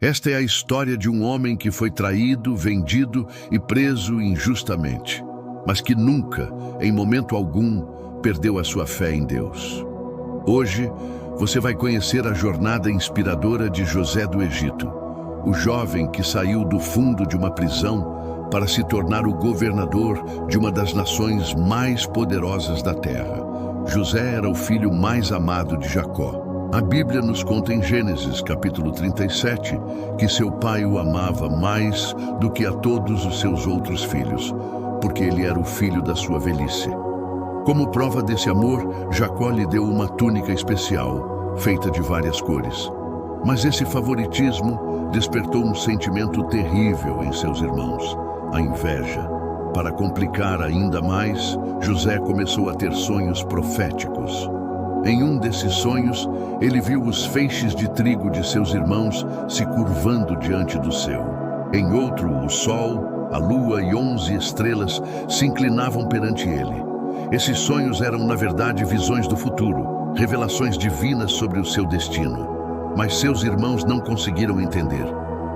Esta é a história de um homem que foi traído, vendido e preso injustamente, mas que nunca, em momento algum, perdeu a sua fé em Deus. Hoje, você vai conhecer a jornada inspiradora de José do Egito, o jovem que saiu do fundo de uma prisão para se tornar o governador de uma das nações mais poderosas da terra. José era o filho mais amado de Jacó. A Bíblia nos conta em Gênesis, capítulo 37, que seu pai o amava mais do que a todos os seus outros filhos, porque ele era o filho da sua velhice. Como prova desse amor, Jacó lhe deu uma túnica especial, feita de várias cores. Mas esse favoritismo despertou um sentimento terrível em seus irmãos, a inveja. Para complicar ainda mais, José começou a ter sonhos proféticos. Em um desses sonhos, ele viu os feixes de trigo de seus irmãos se curvando diante do seu. Em outro, o sol, a lua e 11 estrelas se inclinavam perante ele. Esses sonhos eram, na verdade, visões do futuro, revelações divinas sobre o seu destino. Mas seus irmãos não conseguiram entender.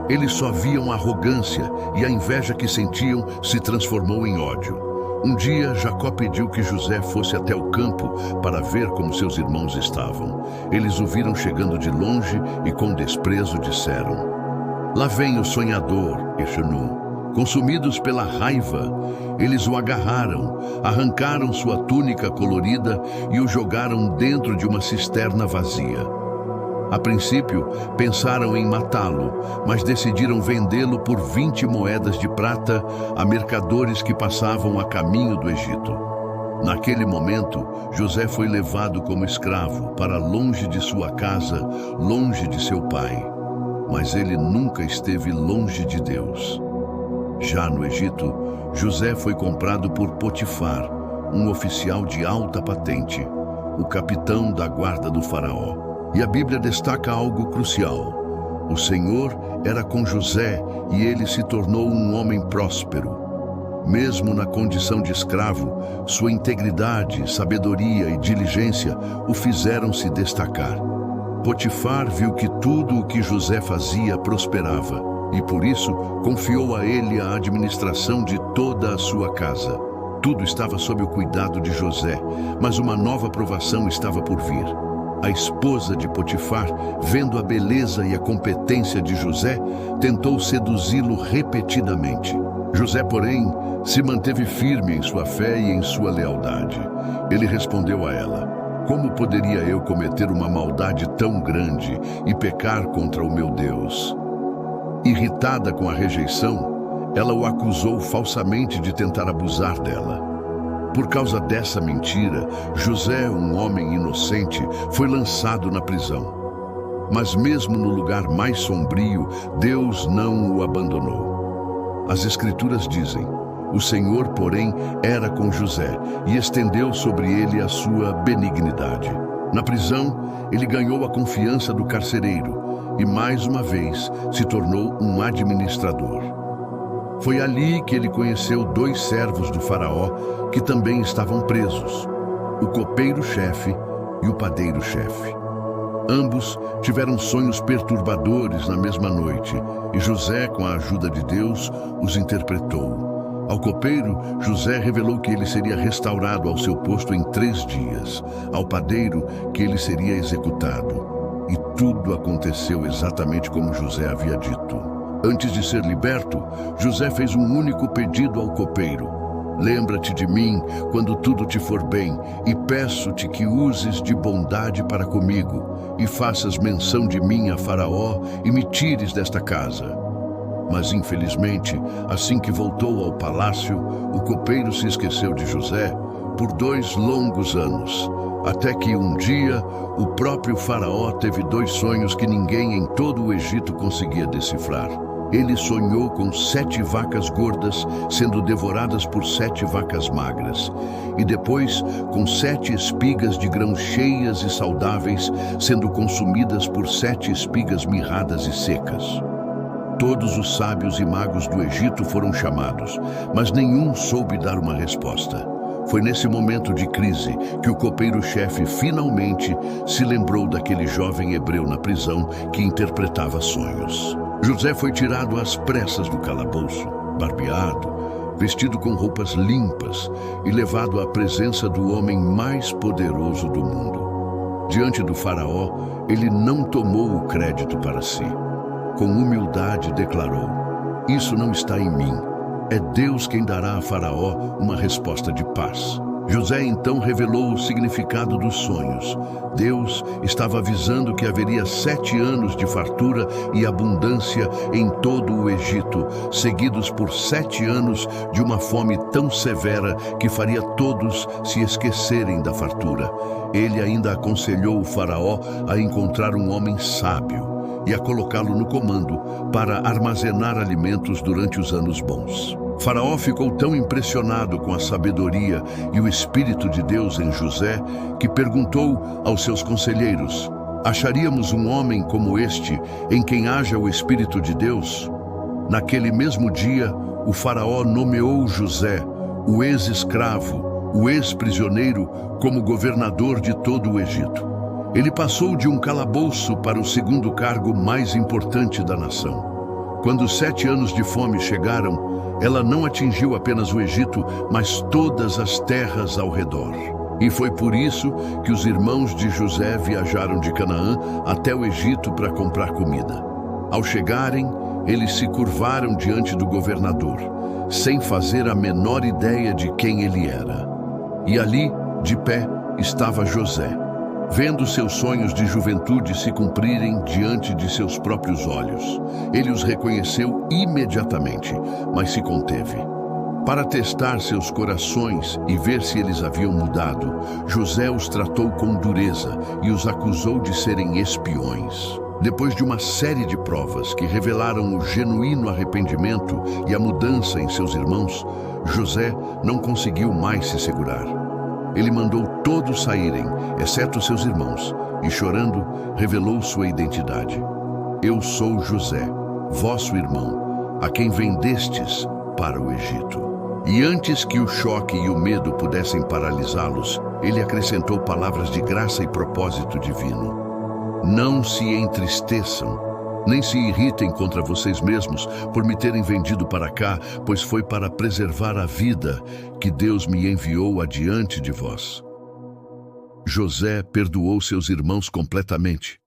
Eles só viam a arrogância e a inveja que sentiam se transformou em ódio. Um dia, Jacó pediu que José fosse até o campo para ver como seus irmãos estavam. Eles o viram chegando de longe e com desprezo disseram: "Lá vem o sonhador, Exenu." Consumidos pela raiva, eles o agarraram, arrancaram sua túnica colorida e o jogaram dentro de uma cisterna vazia. A princípio, pensaram em matá-lo, mas decidiram vendê-lo por 20 moedas de prata a mercadores que passavam a caminho do Egito. Naquele momento, José foi levado como escravo para longe de sua casa, longe de seu pai. Mas ele nunca esteve longe de Deus. Já no Egito, José foi comprado por Potifar, um oficial de alta patente, o capitão da guarda do faraó. E a Bíblia destaca algo crucial. O Senhor era com José e ele se tornou um homem próspero. Mesmo na condição de escravo, sua integridade, sabedoria e diligência o fizeram se destacar. Potifar viu que tudo o que José fazia prosperava e, por isso, confiou a ele a administração de toda a sua casa. Tudo estava sob o cuidado de José, mas uma nova provação estava por vir. A esposa de Potifar, vendo a beleza e a competência de José, tentou seduzi-lo repetidamente. José, porém, se manteve firme em sua fé e em sua lealdade. Ele respondeu a ela: "Como poderia eu cometer uma maldade tão grande e pecar contra o meu Deus?" Irritada com a rejeição, ela o acusou falsamente de tentar abusar dela. Por causa dessa mentira, José, um homem inocente, foi lançado na prisão. Mas mesmo no lugar mais sombrio, Deus não o abandonou. As Escrituras dizem: "O Senhor, porém, era com José e estendeu sobre ele a sua benignidade." Na prisão, ele ganhou a confiança do carcereiro e, mais uma vez, se tornou um administrador. Foi ali que ele conheceu 2 servos do faraó que também estavam presos, o copeiro-chefe e o padeiro-chefe. Ambos tiveram sonhos perturbadores na mesma noite e José, com a ajuda de Deus, os interpretou. Ao copeiro, José revelou que ele seria restaurado ao seu posto em 3 dias, ao padeiro que ele seria executado. E tudo aconteceu exatamente como José havia dito. Antes de ser liberto, José fez um único pedido ao copeiro: "Lembra-te de mim quando tudo te for bem, e peço-te que uses de bondade para comigo, e faças menção de mim a Faraó, e me tires desta casa." Mas, infelizmente, assim que voltou ao palácio, o copeiro se esqueceu de José por 2 longos anos, até que um dia o próprio Faraó teve 2 sonhos que ninguém em todo o Egito conseguia decifrar. Ele sonhou com 7 vacas gordas sendo devoradas por 7 vacas magras, e depois com 7 espigas de grãos cheias e saudáveis sendo consumidas por 7 espigas mirradas e secas. Todos os sábios e magos do Egito foram chamados, mas nenhum soube dar uma resposta. Foi nesse momento de crise que o copeiro-chefe finalmente se lembrou daquele jovem hebreu na prisão que interpretava sonhos. José foi tirado às pressas do calabouço, barbeado, vestido com roupas limpas e levado à presença do homem mais poderoso do mundo. Diante do faraó, ele não tomou o crédito para si. Com humildade declarou: "Isso não está em mim. É Deus quem dará a Faraó uma resposta de paz." José então revelou o significado dos sonhos. Deus estava avisando que haveria 7 anos de fartura e abundância em todo o Egito, seguidos por 7 anos de uma fome tão severa que faria todos se esquecerem da fartura. Ele ainda aconselhou o Faraó a encontrar um homem sábio e a colocá-lo no comando para armazenar alimentos durante os anos bons. Faraó ficou tão impressionado com a sabedoria e o Espírito de Deus em José que perguntou aos seus conselheiros: "Acharíamos um homem como este em quem haja o Espírito de Deus?" Naquele mesmo dia, o Faraó nomeou José, o ex-escravo, o ex-prisioneiro, como governador de todo o Egito. Ele passou de um calabouço para o segundo cargo mais importante da nação. Quando os 7 anos de fome chegaram, ela não atingiu apenas o Egito, mas todas as terras ao redor. E foi por isso que os irmãos de José viajaram de Canaã até o Egito para comprar comida. Ao chegarem, eles se curvaram diante do governador, sem fazer a menor ideia de quem ele era. E ali, de pé, estava José, vendo seus sonhos de juventude se cumprirem diante de seus próprios olhos. Ele os reconheceu imediatamente, mas se conteve. Para testar seus corações e ver se eles haviam mudado, José os tratou com dureza e os acusou de serem espiões. Depois de uma série de provas que revelaram o genuíno arrependimento e a mudança em seus irmãos, José não conseguiu mais se segurar. Ele mandou todos saírem, exceto seus irmãos, e chorando, revelou sua identidade. "Eu sou José, vosso irmão, a quem vendestes para o Egito." E antes que o choque e o medo pudessem paralisá-los, ele acrescentou palavras de graça e propósito divino: "Não se entristeçam, nem se irritem contra vocês mesmos por me terem vendido para cá, pois foi para preservar a vida que Deus me enviou adiante de vós." José perdoou seus irmãos completamente.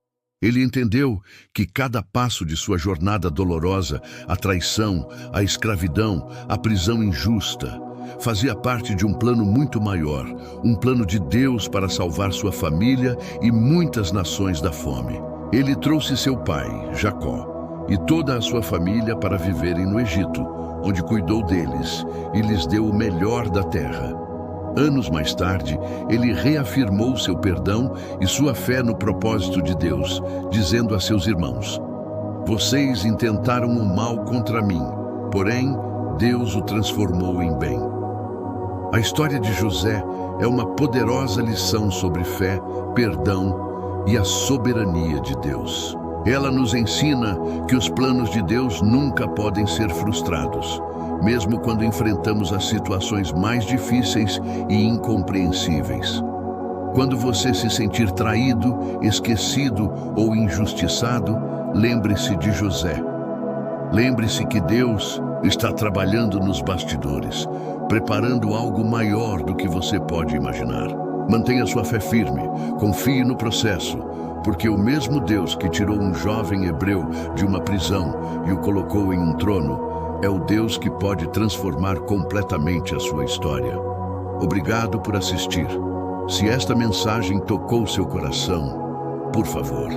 Ele entendeu que cada passo de sua jornada dolorosa, a traição, a escravidão, a prisão injusta, fazia parte de um plano muito maior, um plano de Deus para salvar sua família e muitas nações da fome. Ele trouxe seu pai, Jacó, e toda a sua família para viverem no Egito, onde cuidou deles e lhes deu o melhor da terra. Anos mais tarde, ele reafirmou seu perdão e sua fé no propósito de Deus, dizendo a seus irmãos: "Vocês intentaram o mal contra mim, porém Deus o transformou em bem." A história de José é uma poderosa lição sobre fé, perdão e a soberania de Deus. Ela nos ensina que os planos de Deus nunca podem ser frustrados, mesmo quando enfrentamos as situações mais difíceis e incompreensíveis. Quando você se sentir traído, esquecido ou injustiçado, lembre-se de José. Lembre-se que Deus está trabalhando nos bastidores, preparando algo maior do que você pode imaginar. Mantenha sua fé firme, confie no processo, porque o mesmo Deus que tirou um jovem hebreu de uma prisão e o colocou em um trono, é o Deus que pode transformar completamente a sua história. Obrigado por assistir. Se esta mensagem tocou seu coração, por favor,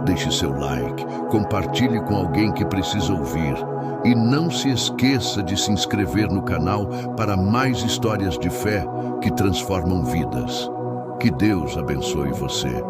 deixe seu like, compartilhe com alguém que precisa ouvir e não se esqueça de se inscrever no canal para mais histórias de fé que transformam vidas. Que Deus abençoe você.